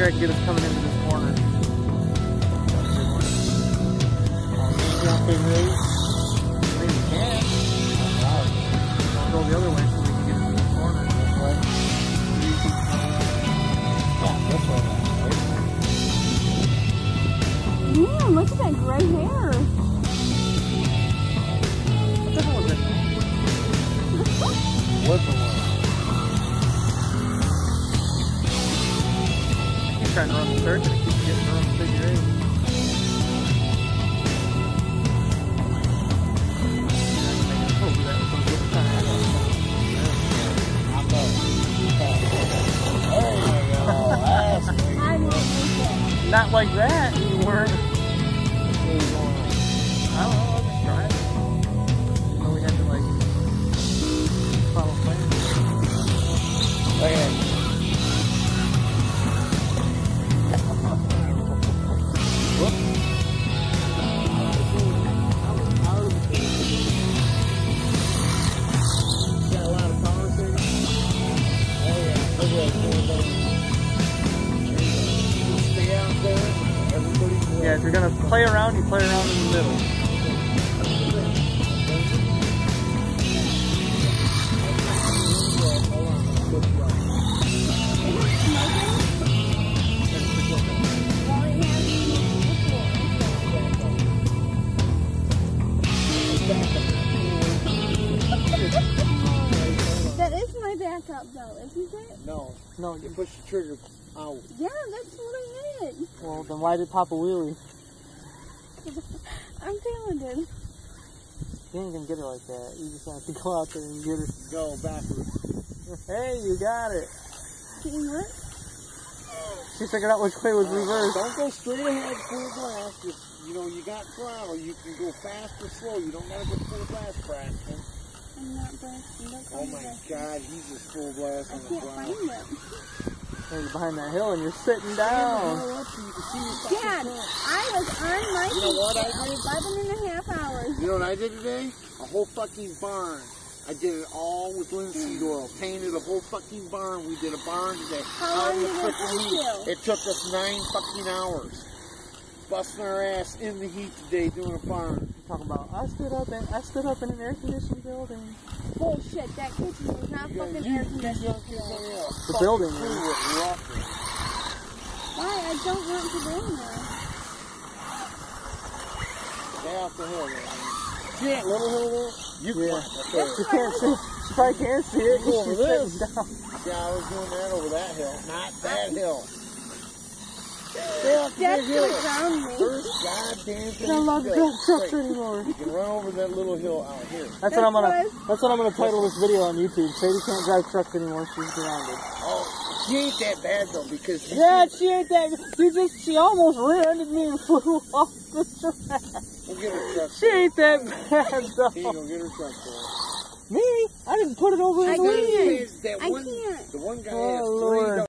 figure I can get us coming into this corner. Maybe we can. I'll go the other way so we can get into this corner. This way. Yeah, this way. Man, look at that gray hair. What the hell is that? What's the one? I keep trying to run the circuit. I keep getting around the figure eight. Not like that, you weren't. I don't know, I'll just try it. So we had to like follow plans. Okay. Whoop. Got a lot of power there. Oh yeah, look at that. Yeah, if you're gonna play around, you play around in the middle. That is my backup though, isn't it? No, you push the trigger out. Yeah, that's what I did. Well, then why did it pop a wheelie? I'm talented. You ain't gonna get her like that. You just have to go out there and get her. Go backwards. Hey, you got it. Can you work? She figured out which way was reversed. Don't go straight ahead full blast. If, you know, you got throttle, you can go fast or slow. You don't gotta go full blast, Braxton. I'm not blasting. Oh my God, he's just full blast on the throttle. I can't find it. You're behind that hill and you're sitting down. Dad, I was on my feet what I for did? 11 and a half hours. You know what I did today? A whole fucking barn. I did it all with linseed oil. Painted a whole fucking barn. We did a barn today. How long did it take you? It took us 9 fucking hours. Busting our ass in the heat today doing a barn. You're talking about, I stood up in an air conditioned building. Bullshit, that kitchen was not fucking air conditioned. The building. Why? I don't want to go in there. Stay off the hill there. See that little hill there? You can. She can't see. She probably can't see it. Go over She's this. sitting down. Yeah, I was doing that over that hill. Not that hill. Stay off the That's hill. gonna drown me. First goddamn thing. I don't love to drive trucks anymore. You can run over that little hill out here. That's what I'm gonna title this video on YouTube. Sadie can't drive trucks anymore. She's grounded. Oh, she ain't that bad though because She ain't that. She almost rear-ended me and flew off the track. We'll get her truck. She ain't that bad Here you though. go, get her truck for her. Me? I didn't put it over in the I lead. can't. The one guy Oh, has 3 Lord.